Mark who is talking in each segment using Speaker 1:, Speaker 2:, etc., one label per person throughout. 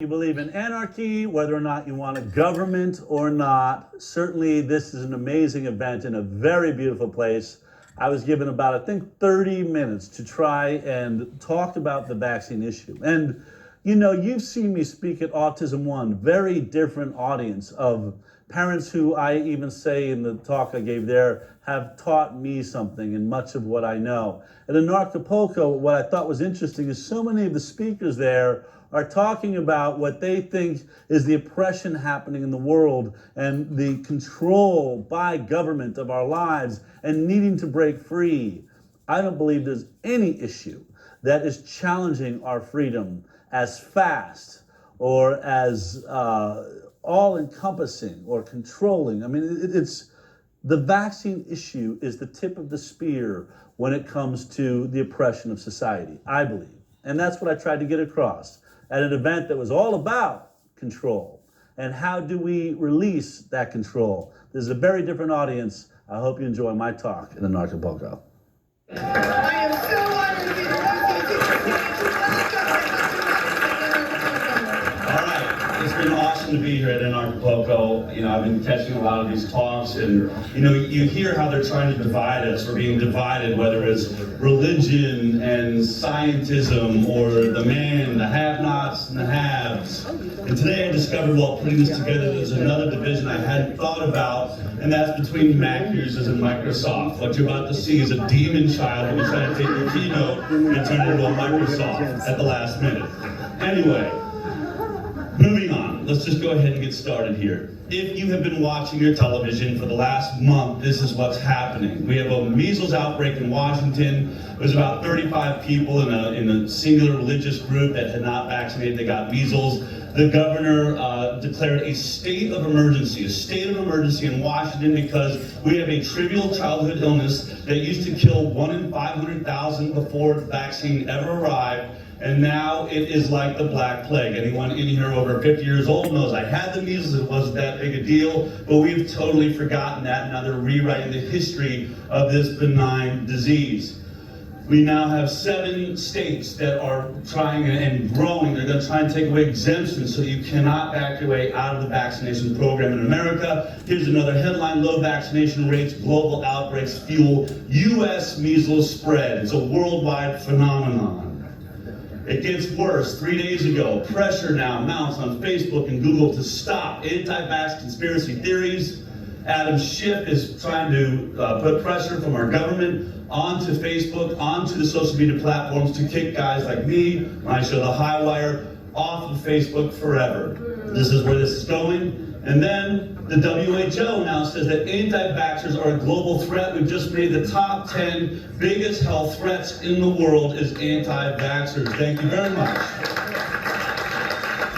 Speaker 1: You believe in anarchy, whether or not you want a government or not. Certainly, this is an amazing event in a very beautiful place. I was given about, I think, 30 minutes to try and talk about the vaccine issue. And, you know, you've seen me speak at Autism One, very different audience of parents who I even say in the talk I gave there have taught me something and much of what I know. At Acapulco, what I thought was interesting is so many of the speakers there are talking about what they think is the oppression happening in the world and the control by government of our lives and needing to break free. I don't believe there's any issue that is challenging our freedom as fast or as all-encompassing or controlling. I mean, it's the vaccine issue is the tip of the spear when it comes to the oppression of society, I believe. And that's what I tried to get across at an event that was all about control and how do we release that control. This is a very different audience. I hope you enjoy my talk in Acapulco.
Speaker 2: I am so honored to be
Speaker 3: All right, it's been awesome to be here at Acapulco. You know, I've been catching a lot of these talks, and you know, you hear how they're trying to divide us. We're being divided, whether it's religion and scientism, or the man, the have-nots and the haves. And today I discovered while putting this together, there's another division I hadn't thought about, and that's between Mac users and Microsoft. What you're about to see is a demon child who was trying to take your keynote and turn it into a Microsoft at the last minute. Anyway, moving on, let's just go ahead and get started here. If you have been watching your television for the last month, this is what's happening. We have a measles outbreak in Washington. It was about 35 people in a singular religious group that had not vaccinated, they got measles. The governor declared a state of emergency in Washington because we have a trivial childhood illness that used to kill 1 in 500,000 before the vaccine ever arrived. And now it is like the Black Plague. Anyone in here over 50 years old knows I had the measles, it wasn't that big a deal, but we've totally forgotten that, and now they're rewriting the history of this benign disease. We now have 7 states that are trying and growing. They're going to try and take away exemptions so you cannot evacuate out of the vaccination program in America. Here's another headline: low vaccination rates, global outbreaks fuel U.S. measles spread. It's a worldwide phenomenon. It gets worse. 3 days ago, pressure now mounts on Facebook and Google to stop anti-vax conspiracy theories. Adam Schiff is trying to put pressure from our government onto Facebook, onto the social media platforms to kick guys like me, when I show the high wire, off of Facebook forever. This is where this is going. And then the WHO now says that anti-vaxxers are a global threat. We've just made the top 10 biggest health threats in the world is anti-vaxxers. Thank you very much.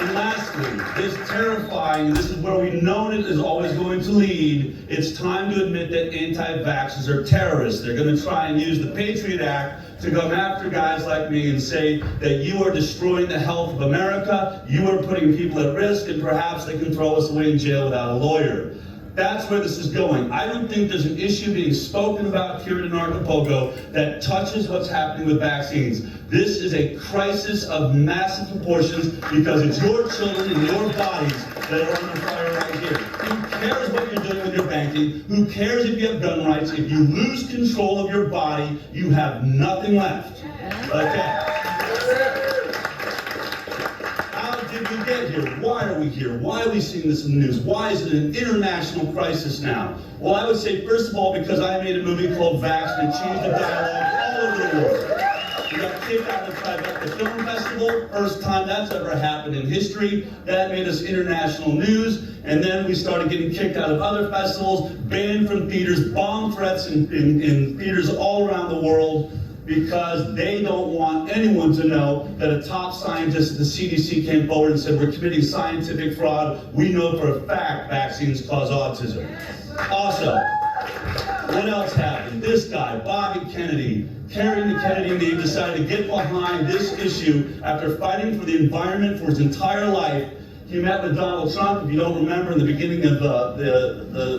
Speaker 3: And lastly, this terrifying, this is where we've known it is always going to lead, it's time to admit that anti-vaxxers are terrorists. They're going to try and use the Patriot Act to come after guys like me and say that you are destroying the health of America, you are putting people at risk, and perhaps they can throw us away in jail without a lawyer. That's where this is going. I don't think there's an issue being spoken about here in Acapulco that touches what's happening with vaccines. This is a crisis of massive proportions because it's your children and your bodies that are under fire right here. Who cares what you're doing with your banking? Who cares if you have gun rights? If you lose control of your body, you have nothing left. Okay. We get here? Why are we here? Why are we seeing this in the news? Why is it an international crisis now? Well, I would say, first of all, because I made a movie called Vax and it changed the dialogue all over the world. We got kicked out of the Tribeca Film Festival, first time that's ever happened in history. That made us international news. And then we started getting kicked out of other festivals, banned from theaters, bomb threats in theaters all around the world, because they don't want anyone to know that a top scientist at the CDC came forward and said, we're committing scientific fraud. We know for a fact vaccines cause autism. Also, what else happened? This guy, Bobby Kennedy, carrying the Kennedy name, decided to get behind this issue after fighting for the environment for his entire life. He met with Donald Trump, if you don't remember, in the beginning of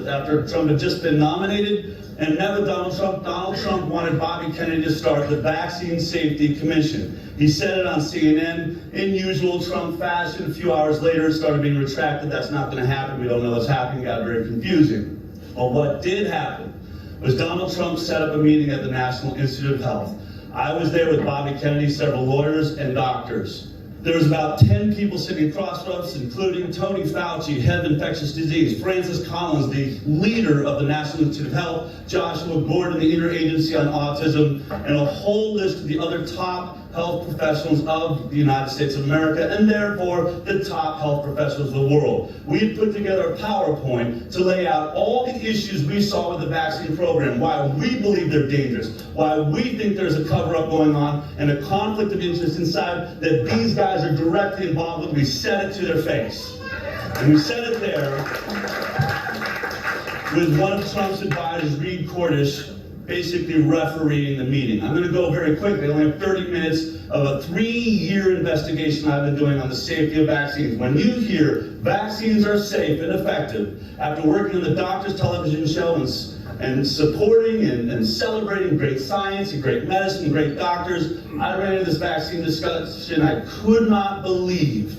Speaker 3: after Trump had just been nominated, and met with Donald Trump. Donald Trump wanted Bobby Kennedy to start the Vaccine Safety Commission. He said it on CNN in usual Trump fashion. A few hours later, it started being retracted. That's not going to happen. We don't know what's happening. It got very confusing. Well, what did happen was Donald Trump set up a meeting at the National Institute of Health. I was there with Bobby Kennedy, several lawyers and doctors. There was about 10 people sitting across from us, including Tony Fauci, head of infectious disease, Francis Collins, the leader of the National Institute of Health, Joshua Gordon, the Interagency on Autism, and a whole list of the other top health professionals of the United States of America, and therefore the top health professionals of the world. We had put together a PowerPoint to lay out all the issues we saw with the vaccine program, why we believe they're dangerous, why we think there's a cover-up going on, and a conflict of interest inside that these guys are directly involved with. We said it to their face. And we said it there with one of Trump's advisors, Reed Cordish, basically refereeing the meeting. I'm going to go very quickly. I only have 30 minutes of a 3-year investigation I've been doing on the safety of vaccines. When you hear vaccines are safe and effective, after working on the doctor's television show and supporting and celebrating great science and great medicine and great doctors, I ran into this vaccine discussion. I could not believe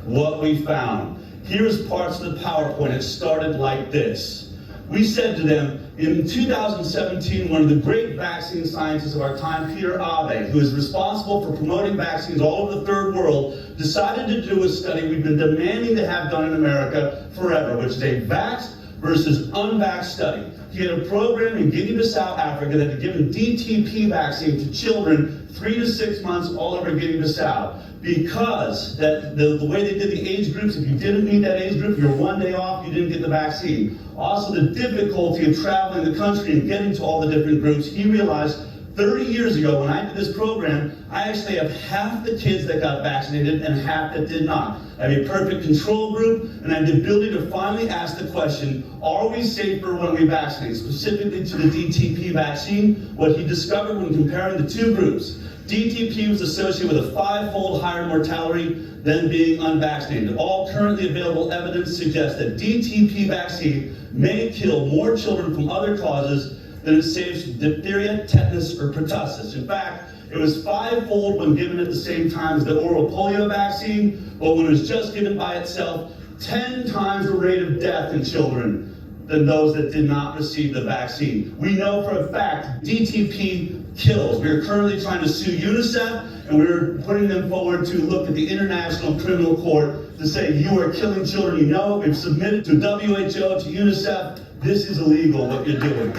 Speaker 3: what we found. Here's parts of the PowerPoint. It started like this. We said to them, in 2017, one of the great vaccine scientists of our time, Peter Abe, who is responsible for promoting vaccines all over the third world, decided to do a study we've been demanding to have done in America forever, which is a vaxxed versus unvaxxed study. He had a program in Guinea-Bissau, Africa, that had given DTP vaccine to children 3 to 6 months all over Guinea-Bissau. Because the way they did the age groups, if you didn't meet that age group, you're 1 day off, you didn't get the vaccine. Also, the difficulty of traveling the country and getting to all the different groups, he realized 30 years ago when I did this program, I actually have half the kids that got vaccinated and half that did not. I have a perfect control group, and I have the ability to finally ask the question, are we safer when we vaccinate? Specifically to the DTP vaccine, what he discovered when comparing the two groups. DTP was associated with a 5-fold higher mortality than being unvaccinated. All currently available evidence suggests that DTP vaccine may kill more children from other causes than it saves from diphtheria, tetanus, or pertussis. In fact, it was 5-fold when given at the same time as the oral polio vaccine, but when it was just given by itself, 10 times the rate of death in children than those that did not receive the vaccine. We know for a fact DTP kills. We are currently trying to sue UNICEF, and we're putting them forward to look at the International Criminal Court to say, you are killing children. You know, we've submitted to WHO, to UNICEF. This is illegal, what you're doing.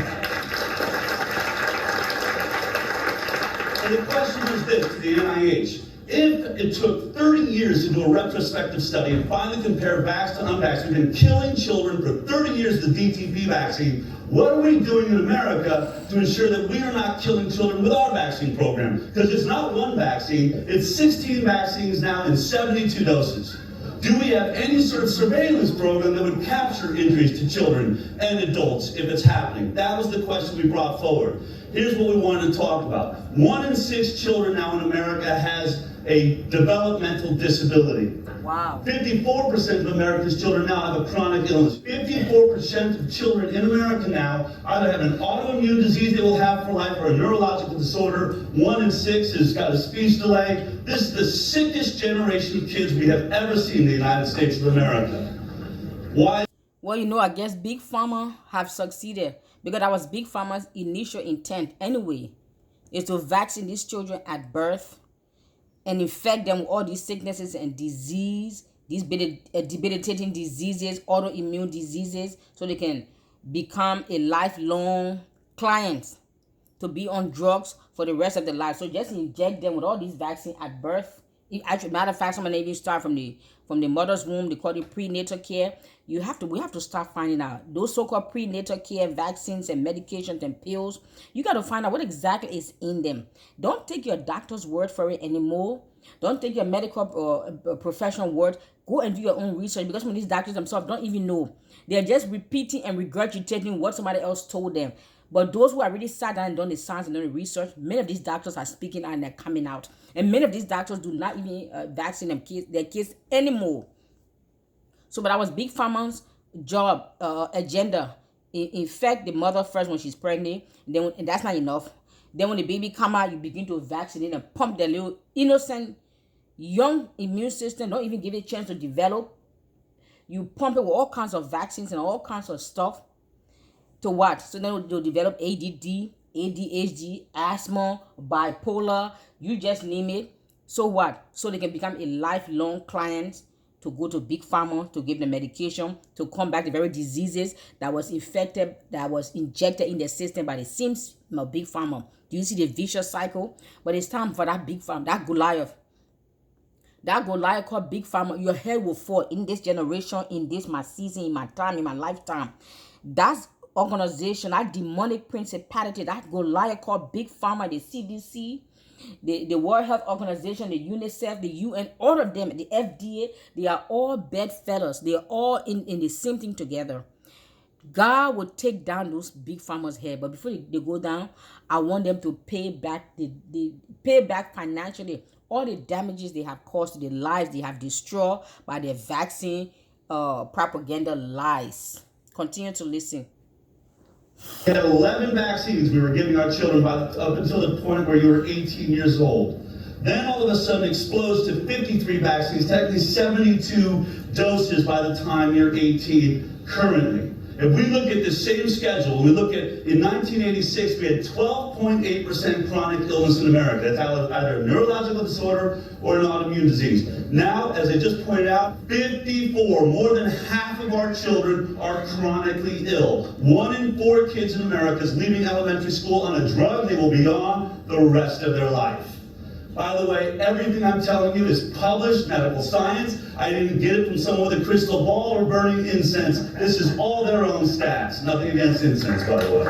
Speaker 3: And the question is this to the NIH. If it took 30 years to do a retrospective study and finally compare vaxxed to unvaxxed, we've been killing children for 30 years with the DTP vaccine. What are we doing in America to ensure that we are not killing children with our vaccine program? Because it's not one vaccine, it's 16 vaccines now in 72 doses. Do we have any sort of surveillance program that would capture injuries to children and adults if it's happening? That was the question we brought forward. Here's what we wanted to talk about. 1 in 6 children now in America has a developmental disability.
Speaker 4: Wow.
Speaker 3: 54% of America's children now have a chronic illness. 54% of children in America now either have an autoimmune disease they will have for life or a neurological disorder. 1 in 6 has got a speech delay. This is the sickest generation of kids we have ever seen in the United States of America. Why?
Speaker 4: Well, you know, I guess Big Pharma have succeeded because that was Big Pharma's initial intent anyway, is to vaccine these children at birth and infect them with all these sicknesses and disease, these debilitating diseases, autoimmune diseases, so they can become a lifelong client to be on drugs for the rest of their life. So just inject them with all these vaccines at birth. Actually, matter of fact, some of them even start from the mother's womb. They call it prenatal care. We have to start finding out those so-called prenatal care vaccines and medications and pills. You got to find out what exactly is in them. Don't take your doctor's word for it anymore. Don't take your medical or professional word. Go and do your own research, because some of these doctors themselves don't even know. They're just repeating and regurgitating what somebody else told them. But those who are really sat down and done the science and done the research, many of these doctors are speaking out and they're coming out. And many of these doctors do not even vaccine their kids anymore. So, but that was Big Pharma's job, agenda. Infect the mother first when she's pregnant. And that's not enough. Then when the baby come out, you begin to vaccinate and pump the little innocent young immune system, don't even give it a chance to develop. You pump it with all kinds of vaccines and all kinds of stuff. To what? So then they'll develop ADD, ADHD, asthma, bipolar, you just name it. So what? So they can become a lifelong client to go to Big Pharma to give them medication to combat the very diseases that was infected, that was injected in the system by the same Big Pharma. Do you see the vicious cycle? But it's time for that Big Pharma, that Goliath called Big Pharma. Your head will fall in this generation, in this my season, in my time, in my lifetime. That's organization, that demonic principality, that Goliath called Big Pharma, the CDC, the World Health Organization, the UNICEF, the UN, all of them, the FDA, they are all bedfellows. They are all in the same thing together. God will take down those Big Pharma's head, but before they go down, I want them to pay back pay back financially all the damages they have caused to the lives they have destroyed by their vaccine propaganda lies. Continue to listen.
Speaker 3: We had 11 vaccines we were giving our children up until the point where you were 18 years old. Then all of a sudden explodes to 53 vaccines, technically 72 doses by the time you're 18 currently. If we look at the same schedule, we look at, in 1986, we had 12.8% chronic illness in America. That's either a neurological disorder or an autoimmune disease. Now, as I just pointed out, 54, more than half of our children are chronically ill. 1 in 4 kids in America is leaving elementary school on a drug they will be on the rest of their life. By the way, everything I'm telling you is published medical science. I didn't get it from someone with a crystal ball or burning incense. This is all their own stats. Nothing against incense, by the way.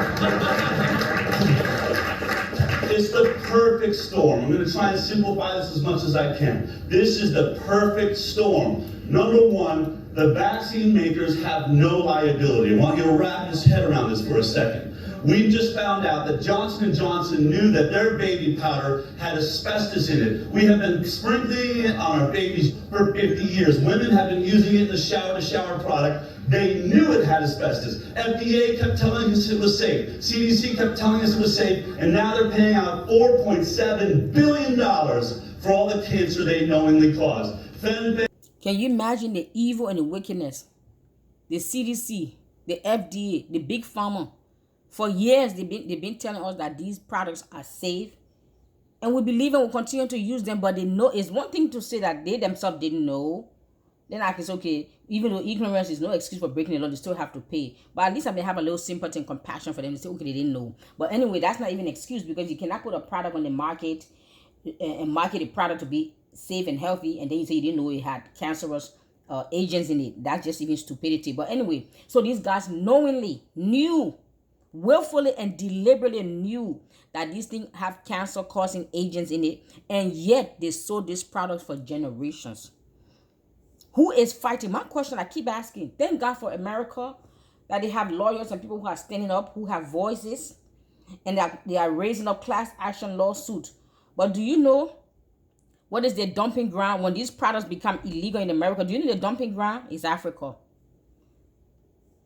Speaker 3: It's the perfect storm. I'm going to try and simplify this as much as I can. This is the perfect storm. Number one, the vaccine makers have no liability. I want you to wrap your head around this for a second. We just found out that Johnson & Johnson knew that their baby powder had asbestos in it. We have been sprinkling it on our babies for 50 years. Women have been using it in the shower product. They knew it had asbestos. FDA kept telling us it was safe. CDC kept telling us it was safe. And now they're paying out $4.7 billion for all the cancer they knowingly caused.
Speaker 4: Can you imagine the evil and the wickedness? The CDC, the FDA, the Big Pharma. For years, they've been telling us that these products are safe. And we believe and will continue to use them, but they know. It's one thing to say that they themselves didn't know. Then I can say, okay, even though ignorance is no excuse for breaking the law, they still have to pay. But at least I may have a little sympathy and compassion for them. They say, okay, they didn't know. But anyway, that's not even an excuse, because you cannot put a product on the market and market a product to be safe and healthy, and then you say you didn't know it had cancerous agents in it. That's just even stupidity. But anyway, so these guys knowingly knew, willfully and deliberately knew that these things have cancer-causing agents in it, and yet they sold this product for generations. Who is fighting? My question I keep asking. Thank God for America that they have lawyers and people who are standing up, who have voices, and that they are raising up class action lawsuits. But do you know what is the dumping ground when these products become illegal in America? Do you know the dumping ground is Africa?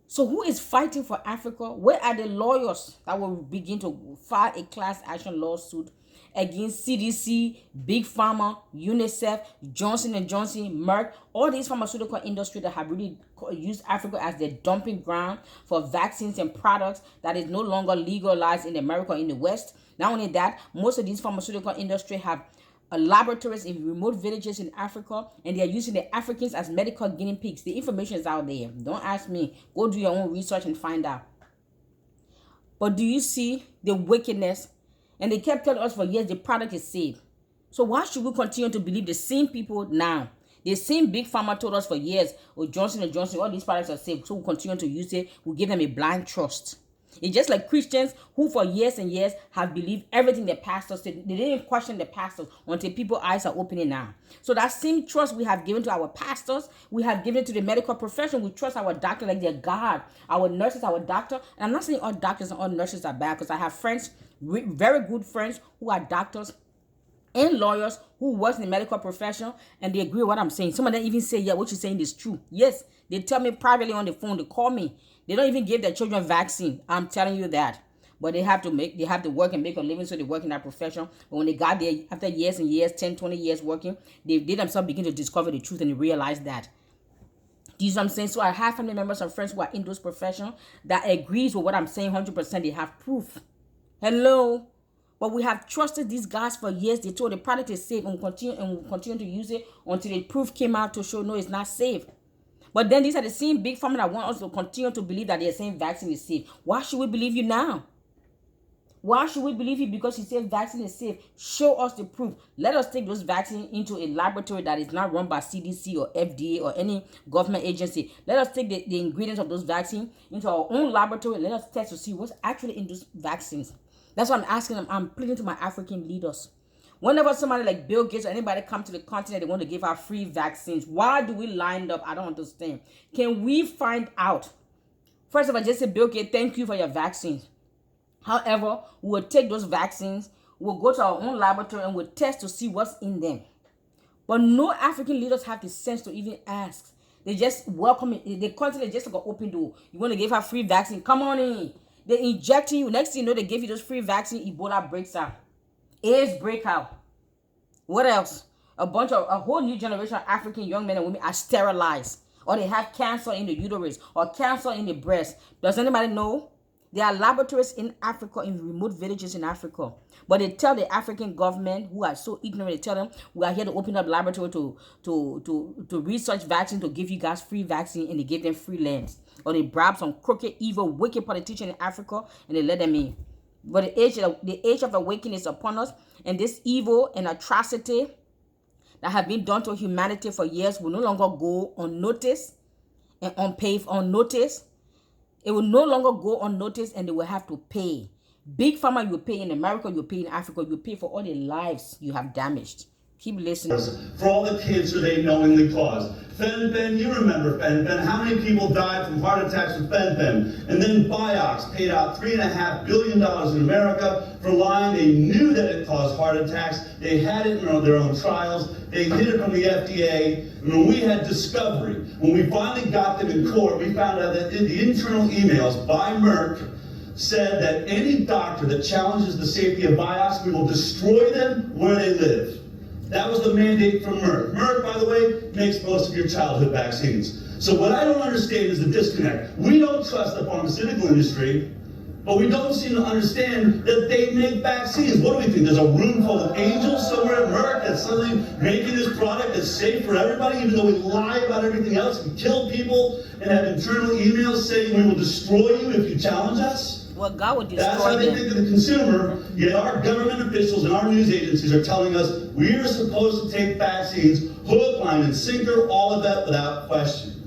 Speaker 4: So who is fighting for Africa? Where are the lawyers that will begin to file a class action lawsuit against CDC, Big Pharma, UNICEF, Johnson & Johnson, Merck, all these pharmaceutical industry that have really used Africa as their dumping ground for vaccines and products that is no longer legalized in America, in the West? Not only that, most of these pharmaceutical industry have laboratories in remote villages in Africa, and they are using the Africans as medical guinea pigs. The information is out there. Don't ask me. Go do your own research and find out. But do you see the wickedness? And they kept telling us for years the product is safe. So why should we continue to believe the same people now? The same Big Pharma told us for years, oh, Johnson & Johnson, all these products are safe, so we'll continue to use it. We'll give them a blind trust. It's just like Christians who for years and years have believed everything the pastors said. They didn't question the pastors until people's eyes are opening now. So that same trust we have given to our pastors, we have given to the medical profession. We trust our doctor like their God, our nurses, our doctor. And I'm not saying all doctors and all nurses are bad, because I have friends, very good friends who are doctors, and lawyers who work in the medical profession, and they agree with what I'm saying. Some of them even say, yeah, what you're saying is true. Yes, they tell me privately on the phone, they call me. They don't even give their children vaccine. I'm telling you that. But they have to work and make a living, so they work in that profession. But when they got there, after years and years, 10, 20 years working, they themselves begin to discover the truth, and they realize that. Do you know what I'm saying? So I have family members and friends who are in those professions that agrees with what I'm saying 100%. They have proof. Hello? But we have trusted these guys for years. They told the product is safe, and we'll continue to use it until the proof came out to show no, it's not safe. But then these are the same big pharma that want us to continue to believe that they're saying vaccine is safe. Why should we believe you now? Why should we believe you because you say vaccine is safe? Show us the proof. Let us take those vaccines into a laboratory that is not run by CDC or FDA or any government agency. Let us take the ingredients of those vaccines into our own laboratory. Let us test to see what's actually in those vaccines. That's what I'm asking them. I'm pleading to my African leaders. Whenever somebody like Bill Gates or anybody come to the continent, they want to give out free vaccines. Why do we line up? I don't understand. Can we find out? First of all, just say, Bill Gates, thank you for your vaccines. However, we will take those vaccines, we'll go to our own laboratory, and we'll test to see what's in them. But no African leaders have the sense to even ask. They just welcome it. They constantly just like an open door. You want to give her free vaccine? Come on in. They inject you. Next thing you know, they give you those free vaccine. Ebola breaks out. AIDS break out. What else? A whole new generation of African young men and women are sterilized. Or they have cancer in the uterus or cancer in the breast. Does anybody know? There are laboratories in Africa, in remote villages in Africa. But they tell the African government, who are so ignorant, they tell them, we are here to open up laboratory to research vaccine, to give you guys free vaccine, and they give them free lands. Or they bribe some crooked, evil, wicked politician in Africa, and they let them in. But the age of awakening is upon us, and this evil and atrocity that have been done to humanity for years will no longer go unnoticed and unnoticed. It will no longer go unnoticed, and they will have to pay. Big pharma, you pay in America, you pay in Africa, you pay for all the lives you have damaged. Keep listening.
Speaker 3: For all the cancer they knowingly caused. Fen-Phen, you remember Fen-Phen. How many people died from heart attacks with Fen-Phen? And then Biox paid out $3.5 billion in America for lying. They knew that it caused heart attacks. They had it in their own trials. They hid it from the FDA. And when we had discovery, when we finally got them in court, we found out that in the internal emails by Merck said that any doctor that challenges the safety of Biox, we will destroy them where they live. That was the mandate from Merck. Merck, by the way, makes most of your childhood vaccines. So what I don't understand is the disconnect. We don't trust the pharmaceutical industry, but we don't seem to understand that they make vaccines. What do we think? There's a room full of angels somewhere at Merck that's suddenly making this product that's safe for everybody, even though we lie about everything else, we kill people, and have internal emails saying we will destroy you if you challenge us?
Speaker 4: Well, God would destroy
Speaker 3: That's how they
Speaker 4: them.
Speaker 3: think of the consumer, yet our government officials and our news agencies are telling us we are supposed to take vaccines, hook, line, and sinker, all of that without question.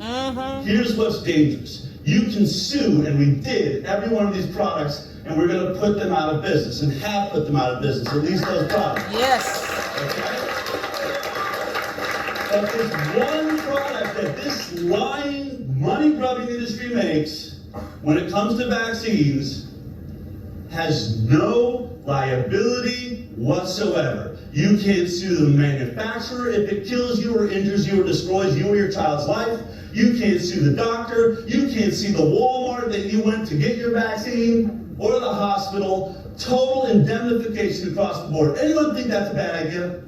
Speaker 3: Here's what's dangerous. You can sue, and we did, every one of these products, and we're going to put them out of business, and have put them out of business, at least those products.
Speaker 4: Yes.
Speaker 3: Okay? But this one product that this lying, money-grubbing industry makes, when it comes to vaccines, has no liability whatsoever. You can't sue the manufacturer if it kills you or injures you or destroys you or your child's life. You can't sue the doctor. You can't sue the Walmart that you went to get your vaccine or the hospital. Total indemnification across the board. Anyone think that's a bad idea?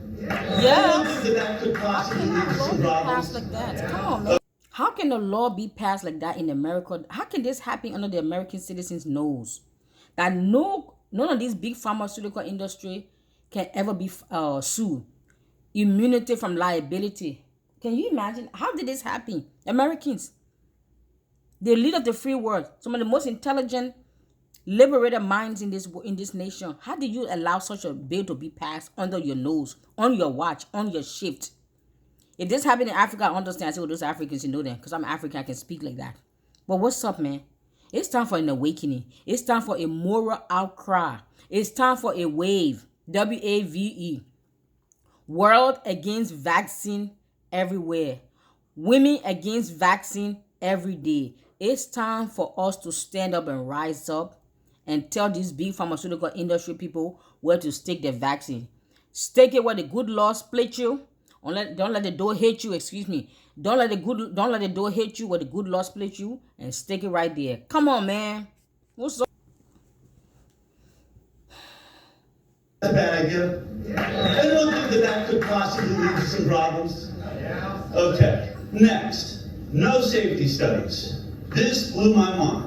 Speaker 4: Yeah.
Speaker 3: Anyone think that could possibly lead to some
Speaker 4: Pass
Speaker 3: problems?
Speaker 4: like that. Come on, man. How can the law be passed like that in America? How can this happen under the American citizens' nose? That none of these big pharmaceutical industry can ever be sued. Immunity from liability. Can you imagine? How did this happen? Americans, the leader of the free world, some of the most intelligent, liberated minds in this nation. How did you allow such a bill to be passed under your nose, on your watch, on your shift? If this happened in Africa, I understand. I say, well, those Africans, you know them. Because I'm African, I can speak like that. But what's up, man? It's time for an awakening. It's time for a moral outcry. It's time for a wave. WAVE. World against vaccine everywhere. Women against vaccine every day. It's time for us to stand up and rise up and tell these big pharmaceutical industry people where to stick their vaccine. Stake it where the good Lord split you. Don't let the door hit you. Excuse me. Don't let the door hit you where the good Lord split you, and stick it right there. Come on, man. What's up?
Speaker 3: That's a bad idea. Anyone think that that could possibly lead to some problems? Okay. Next, no safety studies. This blew my mind.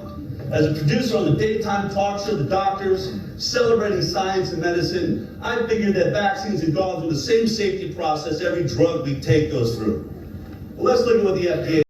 Speaker 3: As a producer on the daytime talk show, The Doctors, celebrating science and medicine, I figured that vaccines had gone through the same safety process every drug we take goes through. Well, let's look at what the FDA